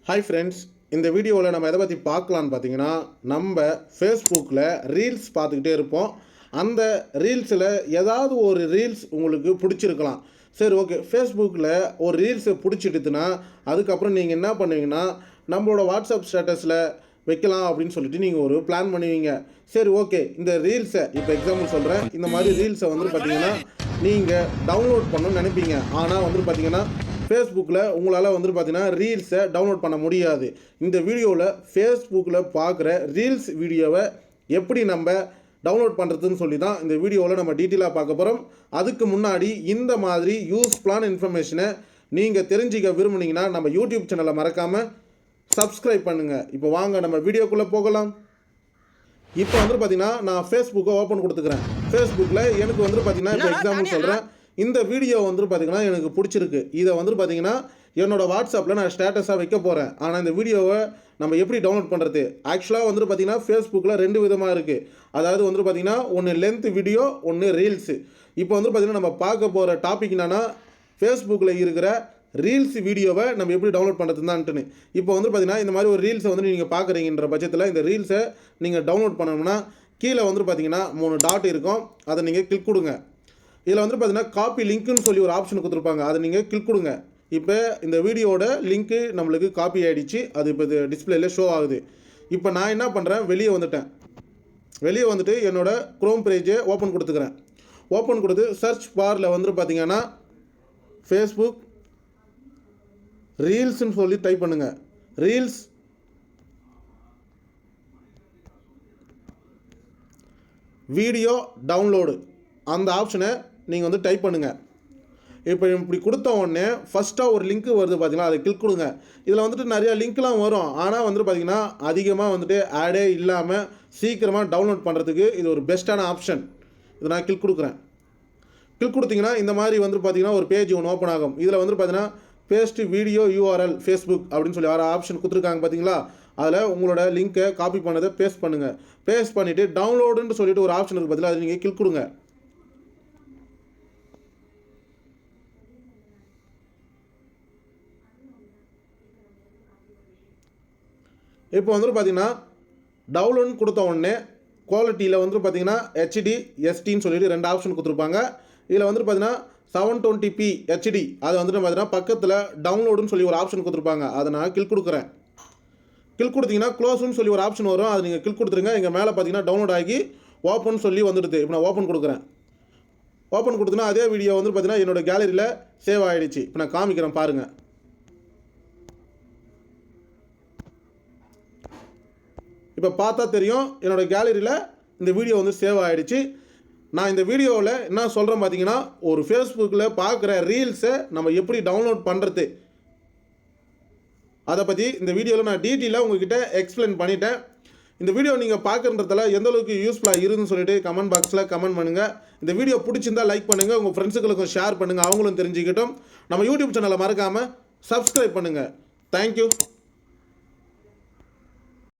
Hi friends, இந்த வீடியோவில் நம்ம எதை பற்றி பார்க்கலான்னு பார்த்தீங்கன்னா, நம்ம ஃபேஸ்புக்கில் ரீல்ஸ் பார்த்துக்கிட்டே இருப்போம். அந்த ரீல்ஸில் ஏதாவது ஒரு ரீல்ஸ் உங்களுக்கு பிடிச்சிருக்கலாம். சரி, ஓகே, ஃபேஸ்புக்கில் ஒரு ரீல்ஸை பிடிச்சிட்டுதுன்னா அதுக்கப்புறம் நீங்கள் என்ன பண்ணுவீங்கன்னா, நம்மளோட வாட்ஸ்அப் ஸ்டேட்டஸில் வைக்கலாம் அப்படின்னு சொல்லிட்டு நீங்கள் ஒரு பிளான் பண்ணுவீங்க. சரி, ஓகே, இந்த ரீல்ஸை இப்போ எக்ஸாம்பிள் சொல்கிறேன். இந்த மாதிரி ரீல்ஸை பார்த்தீங்கன்னா நீங்கள் டவுன்லோட் பண்ணணும்னு நினைப்பீங்க. ஆனால் பார்த்தீங்கன்னா ஃபேஸ்புக்கில் உங்களால் பார்த்தீங்கன்னா ரீல்ஸை டவுன்லோட் பண்ண முடியாது. இந்த வீடியோவில் ஃபேஸ்புக்கில் பார்க்குற ரீல்ஸ் வீடியோவை எப்படி நம்ம டவுன்லோட் பண்ணுறதுன்னு சொல்லி தான் இந்த வீடியோவில் நம்ம டீட்டெயிலாக பார்க்க போகிறோம். அதுக்கு முன்னாடி இந்த மாதிரி யூஸ்ஃபுல்லான இன்ஃபர்மேஷனை நீங்கள் தெரிஞ்சிக்க விரும்புனீங்கன்னா நம்ம யூடியூப் சேனலை மறக்காமல் சப்ஸ்கிரைப் பண்ணுங்கள். இப்போ வாங்க நம்ம வீடியோக்குள்ளே போகலாம். இப்போ பார்த்தீங்கன்னா நான் ஃபேஸ்புக்கை ஓப்பன் கொடுத்துக்கிறேன். ஃபேஸ்புக்கில் எனக்கு பார்த்தீங்கன்னா இப்போ எக்ஸாம்பிள் சொல்கிறேன். இந்த வீடியோ பார்த்தீங்கன்னா எனக்கு பிடிச்சிருக்கு. இதை பார்த்தீங்கன்னா என்னோடய வாட்ஸ்அப்பில் நான் ஸ்டேட்டஸாக வைக்க போகிறேன். ஆனால் இந்த வீடியோவை நம்ம எப்படி டவுன்லோட் பண்ணுறது? ஆக்சுவலாக பார்த்தீங்கன்னா ஃபேஸ்புக்கில் 2 விதமாக இருக்குது. அதாவது பார்த்தீங்கன்னா ஒன்று லென்த் வீடியோ, ஒன்று ரீல்ஸு. இப்போ பார்த்தீங்கன்னா நம்ம பார்க்க போகிற டாபிக் என்னென்னா, ஃபேஸ்புக்கில் இருக்கிற ரீல்ஸ் வீடியோவை நம்ம எப்படி டவுன்லோட் பண்ணுறதுதான்ட்டுன்னு. இப்போ பார்த்தீங்கன்னா இந்த மாதிரி ஒரு ரீல்ஸை நீங்கள் பார்க்குறீங்கன்ற பட்சத்தில் இந்த ரீல்ஸை நீங்கள் டவுன்லோட் பண்ணணும்னா கீழே பார்த்தீங்கன்னா 3 டாட் இருக்கும். அதை நீங்கள் கிளிக் கொடுங்க. இதில் பார்த்தீங்கன்னா காப்பி லிங்க்குன்னு சொல்லி ஒரு ஆப்ஷன் கொடுத்துருப்பாங்க. அதை நீங்கள் கிளிக் கொடுங்க. இப்போ இந்த வீடியோட லிங்க்கு நம்மளுக்கு காப்பி ஆகிடுச்சு. அது இப்போ இது டிஸ்பிளேல ஷோ ஆகுது. இப்போ நான் என்ன பண்ணுறேன், வெளியே வந்துட்டு என்னோடய க்ரோம் பேஜை ஓப்பன் கொடுத்துக்கிறேன். ஓப்பன் கொடுத்து சர்ச் பாரில் பார்த்தீங்கன்னா ஃபேஸ்புக் ரீல்ஸ்ன்னு சொல்லி டைப் பண்ணுங்கள். ரீல்ஸ் வீடியோ டவுன்லோடு அந்த ஆப்ஷனை நீங்கள் டைப் பண்ணுங்கள். இப்போ இப்படி கொடுத்த உடனே ஃபஸ்ட்டாக ஒரு லிங்க் வருது பார்த்தீங்கன்னா, அதை கிளிக் கொடுங்க. இதில் நிறையா லிங்க்லாம் வரும். ஆனால் பார்த்தீங்கன்னா அதிகமாக ஆடே இல்லாமல் சீக்கிரமாக டவுன்லோட் பண்ணுறதுக்கு இது ஒரு பெஸ்ட்டான ஆப்ஷன். இதை நான் கிளிக் கொடுக்குறேன். கிளிக் கொடுத்தீங்கன்னா இந்த மாதிரி பார்த்தீங்கன்னா ஒரு பேஜ் ஒன்று ஓப்பன் ஆகும். இதில் பார்த்தீங்கன்னா பேஸ்ட் வீடியோ யூஆர்எல் ஃபேஸ்புக் அப்படின்னு சொல்லி 6 ஆப்ஷன் கொடுத்துருக்காங்க பார்த்தீங்களா. அதில் உங்களோட லிங்க்கை காப்பி பண்ணதை பேஸ்ட் பண்ணுங்கள். பேஸ்ட் பண்ணிவிட்டு டவுன்லோடுன்னு சொல்லிட்டு ஒரு ஆப்ஷன் இருக்குது பார்த்தீங்களா, அதை நீங்கள் கிளிக் கொடுங்க. இப்போ பார்த்தீங்கன்னா டவுன்லோட் கொடுத்த உடனே குவாலிட்டியில் பார்த்தீங்கன்னா HD STன்னு சொல்லிட்டு 2 ஆப்ஷன் கொடுத்துருப்பாங்க. இதில் பார்த்தீங்கன்னா 720p HD அது பார்த்தீங்கன்னா பக்கத்தில் டவுன்லோடுன்னு சொல்லி ஒரு ஆப்ஷன் கொடுத்துருப்பாங்க. அதை நான் கிளிக் கொடுக்குறேன். கிளிக் கொடுத்தீங்கன்னா க்ளோஸ்ன்னு சொல்லி ஒரு ஆப்ஷன் வரும். அதை நீங்கள் கிளிக் கொடுத்துருங்க. இங்கே மேலே பார்த்தீங்கன்னா டவுன்லோட் ஆகி ஓப்பன் சொல்லி வந்துடுது. இப்போ நான் ஓப்பன் கொடுக்குறேன். ஓப்பன் கொடுத்தீங்கன்னா அதே வீடியோ பார்த்தீங்கன்னா என்னோடய கேலரியில் சேவ் ஆகிடுச்சு. இப்போ நான் காமிக்கிறேன் பாருங்கள். இப்போ பார்த்தா தெரியும் என்னோடய கேலரியில் இந்த வீடியோ சேவ் ஆகிடுச்சு. நான் இந்த வீடியோவில் என்ன சொல்கிறேன் பார்த்தீங்கன்னா, ஒரு ஃபேஸ்புக்கில் பார்க்குற ரீல்ஸை நம்ம எப்படி டவுன்லோட் பண்ணுறது, அதை பற்றி இந்த வீடியோவில் நான் டீட்டெயிலாக உங்கள்கிட்ட எக்ஸ்பிளைன் பண்ணிட்டேன். இந்த வீடியோ நீங்கள் பார்க்குறதுல எந்தளவுக்கு யூஸ்ஃபுல்லாக இருக்குதுன்னு சொல்லிட்டு கமெண்ட் பாக்ஸில் கமெண்ட் பண்ணுங்கள். இந்த வீடியோ பிடிச்சிருந்தால் லைக் பண்ணுங்கள், உங்கள் ஃப்ரெண்ட்ஸுகளுக்கும் ஷேர் பண்ணுங்கள், அவங்களும் தெரிஞ்சுக்கிட்டோம். நம்ம யூடியூப் சேனலை மறக்காமல் சப்ஸ்கிரைப் பண்ணுங்கள். தேங்க்யூ.